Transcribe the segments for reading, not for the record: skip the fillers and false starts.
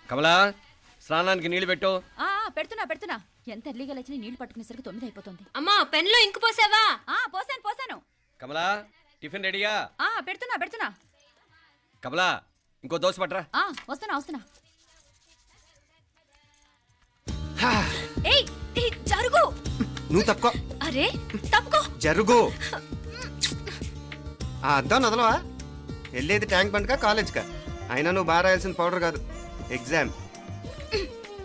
కమలా స్నానానికి నీళ్లు పెట్టు. పెడుతున్నా ఎంత ఎర్లీగా లేచిన నీళ్లు పట్టుకునేసరికి 9 అయిపోతుంది. అమ్మా పెన్లో ఇంకు పోసావా? పోసాను. కమలా టిఫిన్ రెడీగా? పెడుతున్నా. కమలా ఇంకో దోశ పట్రా. వస్తున్నా. ఏయ్ జరుగు. నువ్వు తప్పుకో. అరే తప్పుకో. జరుగు. అద్దాం నదలవా? వెళ్ళేది ట్యాంక్ బండ్కా కాలేజ్కా? అయినా నువ్వు బాగా రాయాల్సిన పౌడర్ కాదు, ఎగ్జామ్.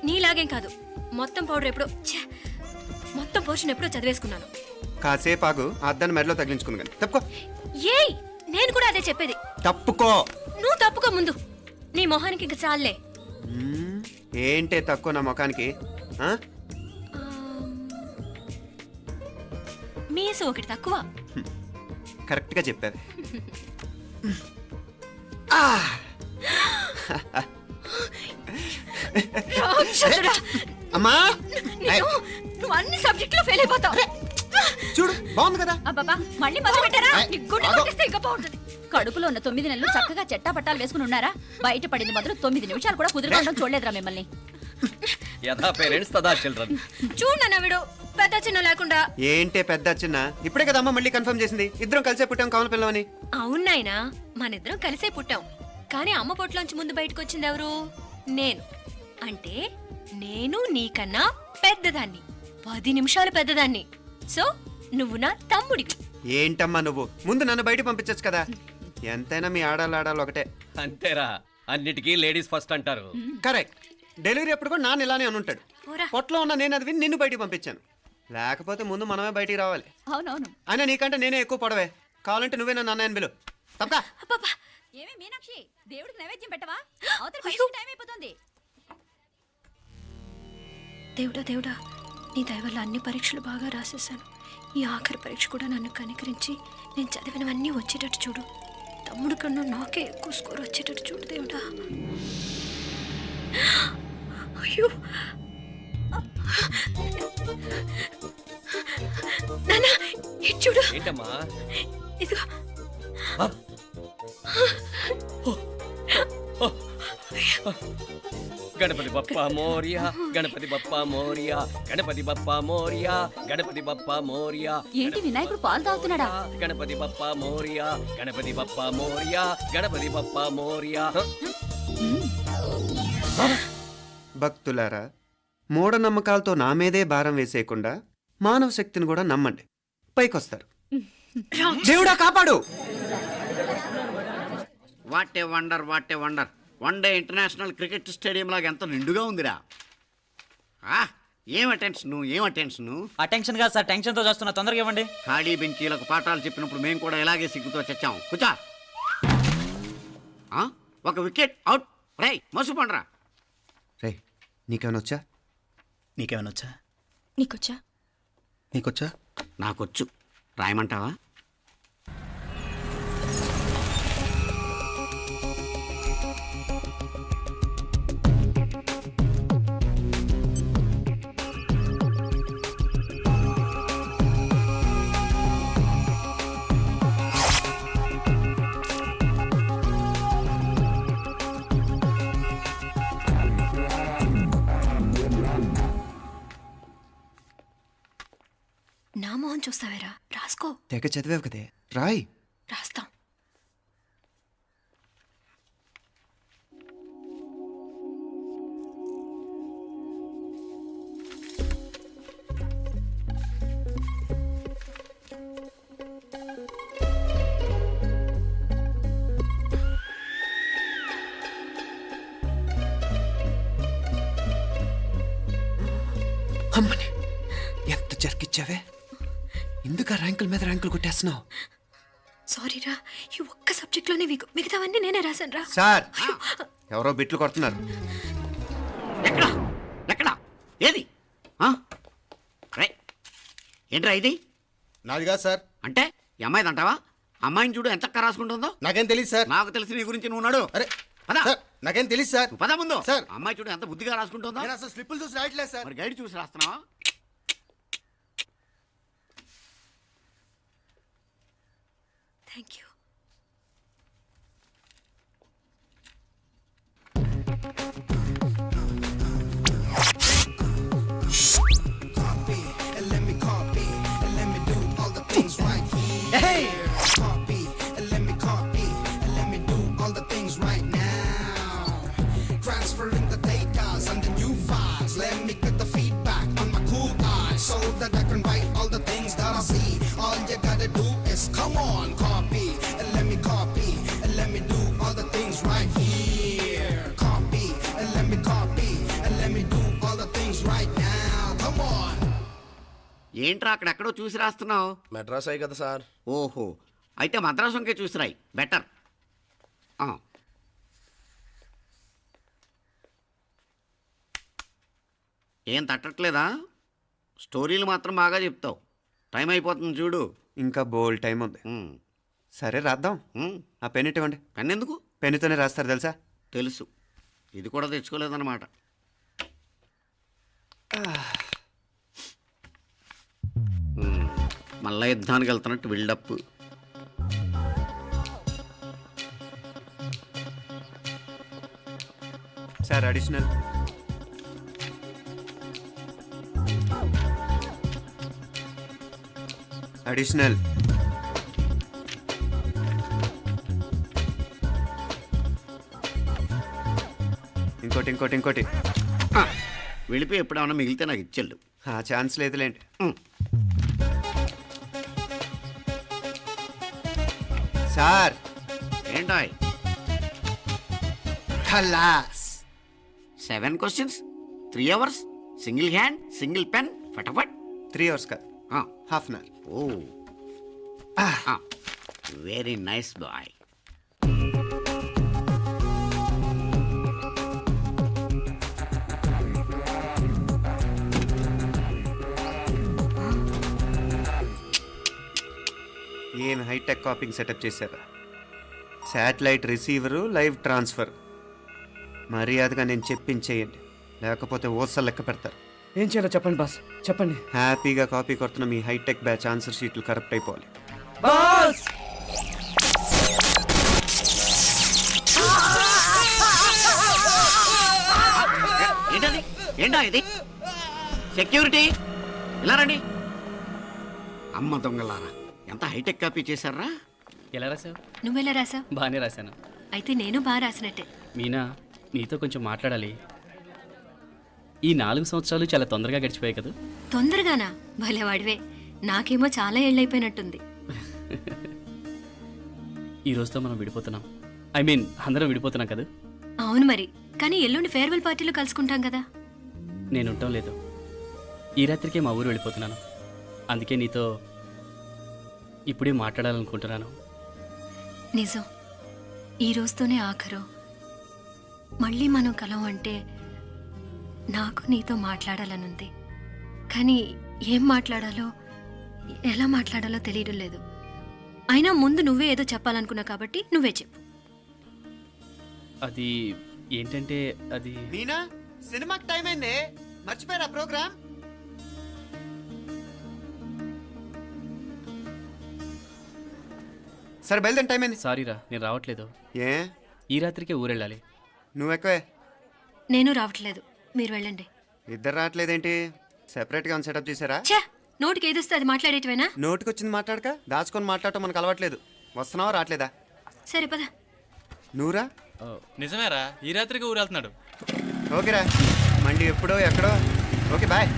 నీలాగేం కాదు, మొత్తం పౌడర్ ఎప్పుడో మొత్తం పోర్షన్ ఎప్పుడో చదివేసుకున్నాను. కాసేపు ఆగు, ఆ అద్దాన్ని మెడలో తగిలించుకుంది కానీ. తప్పుకో. ఏయ్ నేను కూడా అదే చెప్పేది. తప్పుకో. నువ్వు తప్పుకో ముందు. నీ మొహానికి ఇంక చాలే. ఏంటే తక్కువ నా ముఖానికి? మీసు ఒకటి తక్కువ. కరెక్ట్గా చెప్పావు. అమ్మా నువ్వు అన్ని సబ్జెక్టులో ఫెయిల్ అయిపోతావు. చూడు బాగుంది కదా. అబ్బబ్బా మళ్ళీ మొదలు పెట్టారా? ఇంకా బాగుంటుంది. కడుపులో ఉన్న 9 నెలలు చక్కగా చెట్టా పట్టాలు వేసుకుని ఉన్నారా? బయట పడింది మొదలు 9 నిమిషాలు కూడా కుదురుకోవడం చూడలేదురా మిమ్మల్ని. యథా పేరెంట్స్ తదా చిల్డ్రన్. చూడన్నా వీడు పెద్ద చిన్న లేకుండా. ఏంటే పెద్ద చిన్న? ఇప్పుడే కదా అమ్మ మళ్ళీ కన్ఫర్మ్ చేసింది ఇద్దరం కలిసే పుట్టాం కమల పిల్లవని. అవునాయినా మనిద్దరం కలిసే పుట్టాం, కానీ అమ్మ పొట్లోంచి ముందు బయటకు వచ్చింది ఎవరు? నేను. అంటే నేను నీకన్నా పెద్దదాన్ని, 10 నిమిషాలు పెద్దదాన్ని. సో నువ్వు నా తమ్ముడివి. ఏంటమ్మా నువ్వు? ముందు నన్ను బయట పంపించచ్చు కదా. ఎంతైనా మీ ఆడాలు ఒకటే. అంతేరా, అన్నిటికీ లేడీస్ ఫస్ట్ అంటారు. కరెక్ట్. డెలివరీ అప్పుడు కూడా నాన్న ఇలానే అని ఉంటాడు. పొట్లో ఉన్న నేను అది విని నిన్ను బయటికి పంపించాను. లేకపోతే ముందు మనమే బయటికి రావాలి. అవునవును. అయినా నీకంటే నేనే ఎక్కువ పొడవే. కావాలంటే నువ్వే నన్ను అన్నయ్యను పిలు. తప్పకా. ఏమే మీనాక్షి, దేవుడికి నైవేద్యం పెట్టవా? అవతల టైం అయిపోతుంది. దేవుడా నీ దయ వల్ల అన్ని పరీక్షలు బాగా రాసేసాను. ఈ ఆఖరి పరీక్ష కూడా నన్ను కనికరించి నేను చదివినవన్నీ వచ్చేటట్టు చూడు. తమ్ముడు కన్నా నాకే ఎక్కువ స్కోర్ వచ్చేటట్టు చూడు దేవుడా. అయ్యో నాన్నా ఇది చూడు. ఏంటమ్మా? ఇదిగో. గణపతి బప్పా మోరియా, గణపతి బప్పా మోరియా, గణపతి బప్పా మోరియా, గణపతి బప్పా మోరియా. ఏంటి వినాయకుడు పాలు తాగుతున్నాడా? గణపతి బప్పా మోరియా, గణపతి బప్పా మోరియా, గణపతి బప్పా మోరియా. భక్తులారా, మూఢనమ్మకాలతో నా మీదే భారం వేసేయకుండా మానవ శక్తిని కూడా నమ్మండి, పైకొస్తారు. దేవుడా కాపాడు. What a wonder, what a wonder. 1 day international cricket stadium లాగా ఎంత నిండుగా ఉందిరా. ఏం అటెన్షన్? అటెన్షన్ కాదు సార్, టెన్షన్తో చూస్తున్నా. తొందరగా ఇవ్వండి. ఖాళీ బెంచీలకు పాఠాలు చెప్పినప్పుడు మేము కూడా ఇలాగే సిగ్గుతో చచ్చాం. కూర్చో. ఒక వికెట్ అవుట్. రై మసు పండరా. రే నీకేమైనా వచ్చా? నీకేమైనా వచ్చా? నీకొచ్చా? నాకొచ్చు. రాయమంటావా? నా మొహం చూస్తావేరా? రాసుకో. తెగ చదివావు కదే, రాయ్. రాస్తాం. అమ్మని ఎంత జరికిచ్చావే. ఎందుకు ర్యాంకుల మీద ర్యాంకులు కొట్టేస్తున్నావు? సారీరా, ఈ ఒక్క సబ్జెక్ట్లోనే మిగతావన్నీ నేనే రాశాను రా. సార్ ఎవరో బిట్లు కొడుతున్నారు. ఎక్కడా ఏది? ఏంట్రా ఇది? నాది కాదు సార్. అంటే ఈ అమ్మాయిది అంటావా? అమ్మాయిని చూడు ఎంత రాసుకుంటుందో. నాకేం తెలియదు సార్. నాకు తెలిసి నీ గురించి నువ్వు ఉన్నాడు. అరే పదా. సార్ నాకేం తెలియదు సార్. పదా ముందు. సార్ అమ్మాయి చూడు ఎంత బుద్ధిగా రాసుకుంటుందో. నేను అసలు స్లిప్పులు చూసి రాయట్లేదు సార్. మరి గైడ్ చూసి రాస్తున్నావా? Thank you. transferring the data and the new files. Let me get the feedback on my cool eyes so that I can write all the things that I see. All you gotta do is come on, copy and let me copy and let me do all the things right here. Copy and let me copy and let me do all the things right now. Come on. ఏంట్రా అక్కడెక్కడో చూసి రాస్తున్నావు? మెడ్రాస్ అయ్యి కదా sir. ఓహో, అయితే మద్రాసు వంకే చూసి రాయి, better. ఏం తట్టట్లేదా? స్టోరీలు మాత్రం బాగా చెప్తావు. టైం అయిపోతుంది చూడు. ఇంకా బోల్డ్ టైం ఉంది. సరే రాద్దాం. ఆ పెన్ ఇవ్వండి. పెన్ ఎందుకు? పెన్నుతోనే రాస్తారు తెలుసా? తెలుసు. ఇది కూడా తెచ్చుకోలేదన్నమాట. మళ్ళా యుద్ధానికి వెళ్తున్నట్టు బిల్డప్. Sir additional. అడిషనల్. ఇంకోటి. వెళ్ళిపోయి ఎప్పుడేమన్నా మిగిలితే నాకు ఇచ్చెళ్ళు. ఆ ఛాన్స్ లేదులేండి. సార్ ఏంటాయ్? ఖలాస్. 7 questions, 3 hours, single hand, single pen, ఫటాఫట్. 3 hours కాదు, half an hour. Oh, very nice boy. ఏం హైటెక్ కాపింగ్ సెటప్ చేశారా? Satellite receiver, live transfer. మర్యాదగా నేను చెప్పించేయండి, లేకపోతే ఓసలు లెక్క పెడతారు. ఏం చేయాలో చెప్పండి బాస్, చెప్పండి. హ్యాపీగా కాపీ కొడుతున్న మీ హైటెక్ బ్యాచ్ ఆన్సర్ షీట్లు కరెక్ట్ అయిపోవాలి. బాస్ ఏంటా ఇది? సెక్యూరిటీ ఇలా రండి. అమ్మ దొంగలారా, ఎంత హైటెక్ కాపీ చేశారా? ఎలా రాసావు? నువ్వెలా రాసావు? బాగానే రాశాను. అయితే నేను బాగా రాసినట్టే. మీనా, నీతో కొంచెం మాట్లాడాలి. ఈ 4 సంవత్సరాలు చాలా తొందరగా గడిచిపోయాయి కదా? తొందరగానా? భలేవాడివే. నాకేమో చాలా ఏళ్ళైపోయినట్టుంది. ఈ రోజుతో మనం విడిపోతున్నాం. ఐ మీన్ అందరం విడిపోతున్నాం కదా? అవును మరి, కానీ ఎల్లుండి ఫేర్వెల్ పార్టీలో కలుసుకుంటాం కదా. నేను ఉండటం లేదు. ఈ రాత్రికే మా ఊరు వెళ్ళిపోతున్నాను. అందుకే నీతో ఇప్పుడే మాట్లాడాలనుకుంటున్నాను. నిజం, ఈ రోజుతోనే ఆఖరు. మళ్ళీ మనం కలం అంటే నాకు నీతో మాట్లాడాలనుంది. కానీ ఏం మాట్లాడాలో, ఎలా మాట్లాడాలో తెలియడం లేదు. అయినా ముందు నువ్వే ఏదో చెప్పాలనుకున్నా కాబట్టి నువ్వే చెప్పు. అది ఏంటంటే అది మీనా, సినిమాకి టైం అయింది, మర్చిపోయారా ప్రోగ్రామ్? సరే బయలుదేరి, టైం అయింది. సారీరా, నేను రావట్లేదు. ఏ? ఈ రాత్రికే ఊరెళ్ళాలి. నువ్వు ఎక్కువే. నేను రావట్లేదు, మీరు వెళ్ళండి. ఇద్దరు రావట్లేదేంటి? సెపరేట్గా సెటప్ చేశారా? ఛే, నోటికి ఏదొస్తే అది మాట్లాడేటివేనా? నోటికొచ్చింది మాట్లాడక దాచుకొని మాట్లాడటం మనకు అలవాట్లేదు. వస్తున్నావా రావట్లేదా? సరే పద. నువ్వురా. నిజమేరా, ఈ రాత్రికి ఊరెళ్తున్నాడు. ఓకేరా, మండి ఎప్పుడో ఎక్కడో. Okay bye.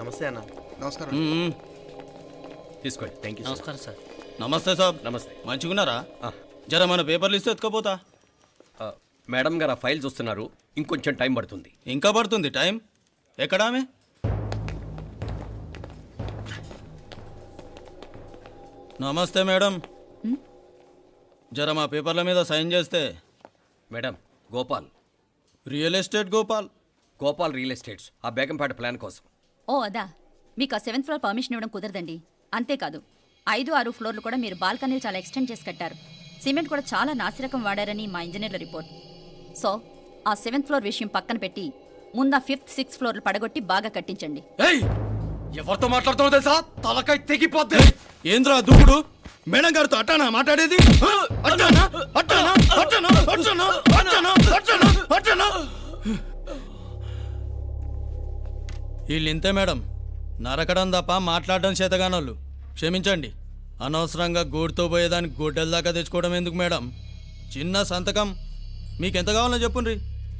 నమస్తే అన్న. నమస్కారం. తీసుకోండి. Thank you. నమస్కారం సార్. నమస్తే సార్. నమస్తే. మంచిగున్నారా? జర మన పేపర్లు ఇస్తే ఎత్తుకోపోతా. మేడం గారు ఆ ఫైల్ చూస్తున్నారు, ఇంకొంచెం టైం పడుతుంది. ఇంకా పడుతుంది టైం? ఎక్కడా ఆమె? నమస్తే మేడం, జర మా పేపర్ల మీద సైన్ చేస్తే. Madam, Gopal. Real estate Gopal. Gopal real estates, ఆ బేగంపేట ప్లాన్ కోసం. ఓ అదా, మీకు ఆ 7th ఫ్లోర్ పర్మిషన్ ఇవ్వడం కుదరదండి. అంతేకాదు 5, 6 ఫ్లోర్లు కూడా మీరు బాల్కనీలు చాలా ఎక్స్టెండ్ చేసి కట్టారు. సిమెంట్ కూడా చాలా నాసిరకం వాడారని మా ఇంజనీర్ల రిపోర్ట్. సో ఆ 7th ఫ్లోర్ విషయం పక్కన పెట్టి ముందు ఆ 5th, 6th ఫ్లోర్లు పడగొట్టి బాగా కట్టించండి. ఎవరితో మాట్లాడుతున్నావు తెలుసా? తలకాయ తెగిపోద్ది. ఏంద్రా దూకుడు? మేడం గారితో అట్టానా మాట్లాడేది? ఆ? అట్టానా? అట్టానా? అట్టానా? అట్టానా? అట్టానా? అట్టానా? అట్టానా? వీళ్ళింతే మేడం, నరకడం తప్ప మాట్లాడడం చేతగానోళ్ళు. క్షమించండి, అనవసరంగా గోడుతో పోయేదానికి గొడ్డల దాకా తెచ్చుకోవడం ఎందుకు మేడం? చిన్న సంతకం మీకు ఎంత కావాలో చెప్పుండ్రి,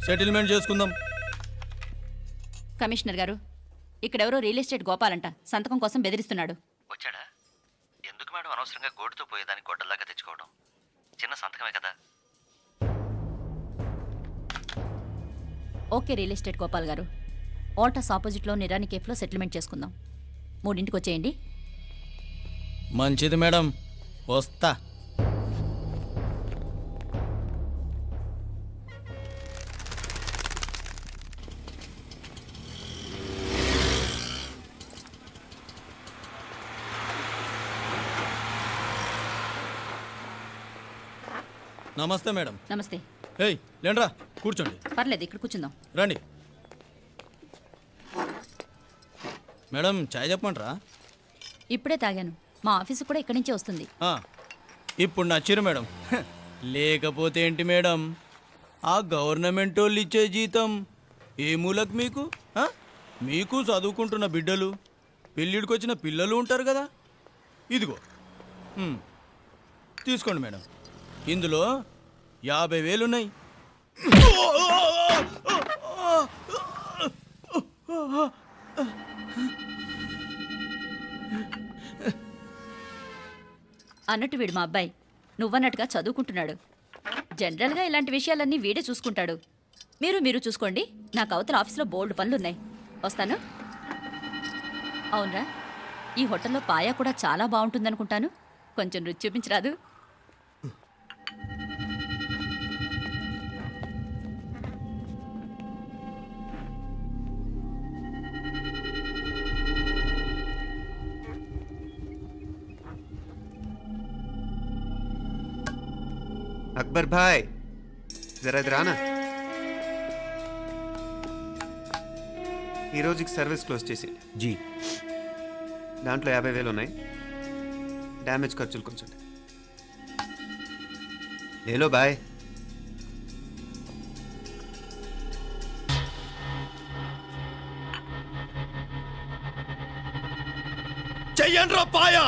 సెటిల్మెంట్ చేసుకుందాం. కమిషనర్ గారు, ఇక్కడెవరో రియల్ ఎస్టేట్ గోపాలంట సంతకం కోసం బెదిరిస్తున్నాడు. వచ్చాడా? ఎందుకు మేడం అనవసరంగా గోడుతో పోయేదానికి గొడ్డల్లాగా తెచ్చుకోవడం? చిన్న సంతకమే కదా. ఓకే రియల్ ఎస్టేట్ గోపాల్ గారు, ఆల్టాస్ ఆపోజిట్లో నిరాని కేఫ్లో సెటిల్మెంట్ చేసుకుందాం. 3ంటికి వచ్చేయండి. మంచిది మేడం, వస్తా. నమస్తే మేడం. నమస్తే. ఏయ్ లేండ్రా, కూర్చోండి. పర్లేదు, ఇక్కడ కూర్చుందాం. రండి మేడం, చాయ్ చెప్పమంటారా? ఇప్పుడే తాగాను. మా ఆఫీసు కూడా ఇక్కడి నుంచే వస్తుంది. ఇప్పుడు నచ్చిరు మేడం. లేకపోతే ఏంటి మేడం, ఆ గవర్నమెంట్ వాళ్ళు ఇచ్చే జీతం ఏ మూలకు మీకు? మీకు చదువుకుంటున్న బిడ్డలు, పెళ్ళిడికి వచ్చిన పిల్లలు ఉంటారు కదా. ఇదిగో తీసుకోండి మేడం, ఇందులో 50,000 ఉన్నాయి. అన్నట్టు వీడు మా అబ్బాయి నువ్వన్నట్టుగా చదువుకుంటున్నాడు. జనరల్గా ఇలాంటి విషయాలన్నీ వీడే చూసుకుంటాడు. మీరు చూసుకోండి. నాకు అవతల ఆఫీస్లో బోల్డ్ పనులున్నాయి. వస్తాను. అవునరా, ఈ హోటల్లో పాయా కూడా చాలా బాగుంటుందనుకుంటాను. కొంచెం రుచి చూపించరాదు? అక్బర్ భాయ్, జరా ఇది రానా. ఈ రోజుకి సర్వీస్ క్లోజ్ చేసి జీ. దాంట్లో 50,000 ఉన్నాయి. డ్యామేజ్ ఖర్చులు కొంచెం లేలో బాయ్. చెయ్యండ్రా పాయా.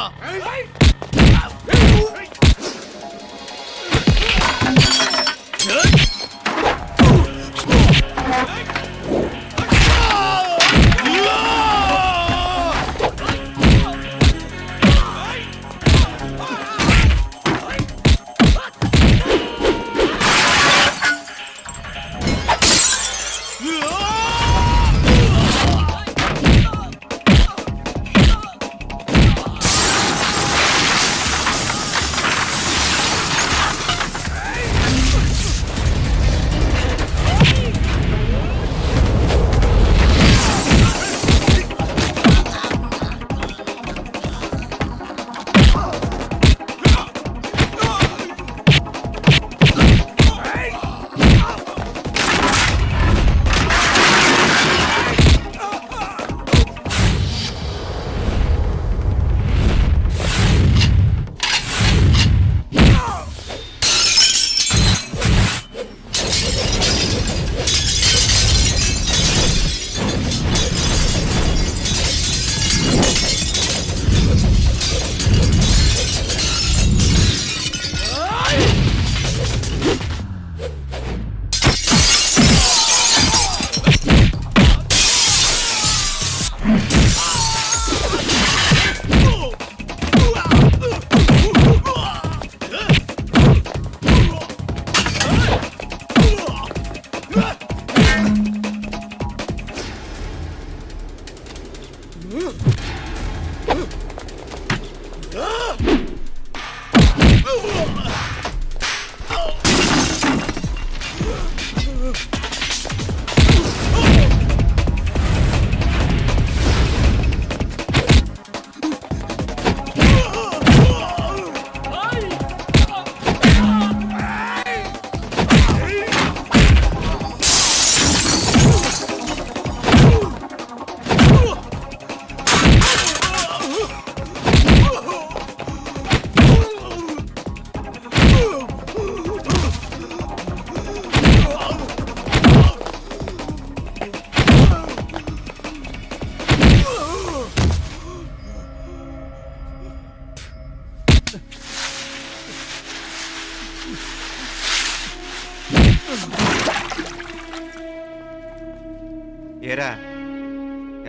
ఏరా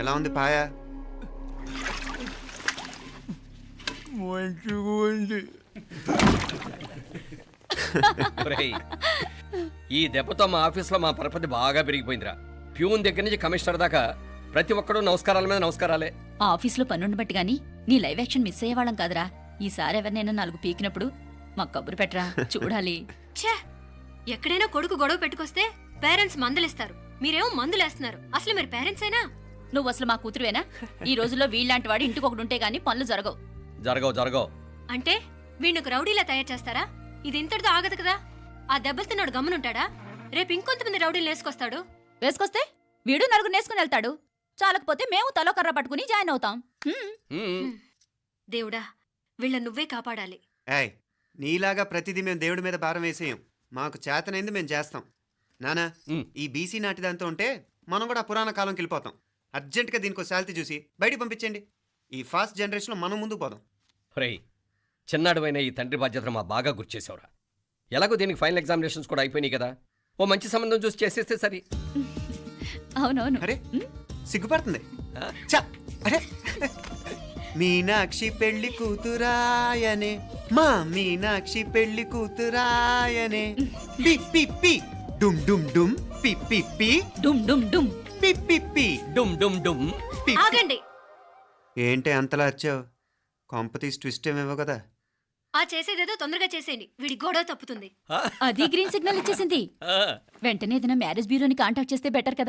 ఎలా ఉంది పాయ? మంచిగా ఉంది. ఒరేయ్, ఈ దెబ్బతో మా ఆఫీస్లో మా పరపతి బాగా పెరిగిపోయిందిరా. ప్యూన్ దగ్గర నుంచి కమిషనర్ దాకా ప్రతి ఒక్కడు నమస్కారాల మీద నమస్కారాలే. ఆ ఆఫీస్లో పనుండి బట్టి గాని నీ లైవ్ యాక్షన్ మిస్ అయ్యేవాళ్ళం కాదురా. ఈసారి ఎవరినైనా 4 పీకినప్పుడు మాకు కబురు పెట్టరా, చూడాలి. ఛే, ఎక్కడైనా కొడుకు గొడవ పెట్టుకొస్తే పేరెంట్స్ మందలిస్తారు, మీరేమో మందులేస్తున్నారు. అసలు మీరు పేరెంట్స్ అయినా? నువ్వు అసలు మా కూతురువేనా? ఈ రోజుల్లో వీళ్ళలాంటి వాడు ఇంటికి ఒకడు ఉంటే గానీ పనులు జరగవు. జరగవు. అంటే వీణ్ణకు రౌడీలా తయారు చేస్తారా? ఇది ఇంతటితో ఆగదు కదా. ఆ దెబ్బలు తిన్నాడు గమ్మునుంటాడా? రేపు ఇంకొంతమంది రౌడీలు వేసుకొస్తాడు. వేసుకొస్తే వీడు 4 నేసుకుని వెళ్తాడు. చాలకపోతే మేము తలో కర్ర పట్టుకుని జాయిన్ అవుతాం. దేవుడా, వీళ్ళ నువ్వే కాపాడాలి. ఏయ్, నీలాగా ప్రతిదీ మేము దేవుడి మీద భారం వేసేయం. మాకు చేతనైంది మేము చేస్తాం. నానా, ఈ బీసీ నాటి దాంతో ఉంటే మనం కూడా పురాణ కాలంకి వెళ్ళిపోతాం. అర్జెంటుగా దీనికి శాలిటీ చూసి బయటికి పంపించండి. ఈ ఫాస్ట్ జనరేషన్లో మనం ముందుకు పోదాం. ఒరేయ్, చిన్నాడువైన ఈ తండ్రి బాధ్యతను మా బాగా గుర్చేసావురా. ఎలాగో దీనికి ఫైనల్ ఎగ్జామినేషన్స్ కూడా అయిపోయినాయి కదా, ఓ మంచి సంబంధం చూసి చేసేస్తే సరి. అవునవును. అరే సిగ్గుపడుతుంది. ఛ, అరే మీనాక్షి పెళ్లి కూతురాయనే, మా మీనాక్షి పెళ్లి కూతురాయనే. పి పి పి డుమ్ డుమ్ డుమ్ పి పి పి డుమ్ డుమ్ డుమ్. పి పి పి డుమ్ డుమ్ డుమ్. పి. ఆగండి. ఏంటి అంతలా వచ్చావు? కాంపతీస్ ట్విస్ట్ ఏమేవో కదా. ఆ చేసేదేదో తొందరగా చేసేయండి, వీడి గొడవ తప్పుతుంది. అది గ్రీన్ సిగ్నల్ ఇచ్చేసింది. వెంటనే ఏదైనా మ్యారేజ్ బ్యూరోని కాంటాక్ట్ చేస్తే బెటర్ కదా.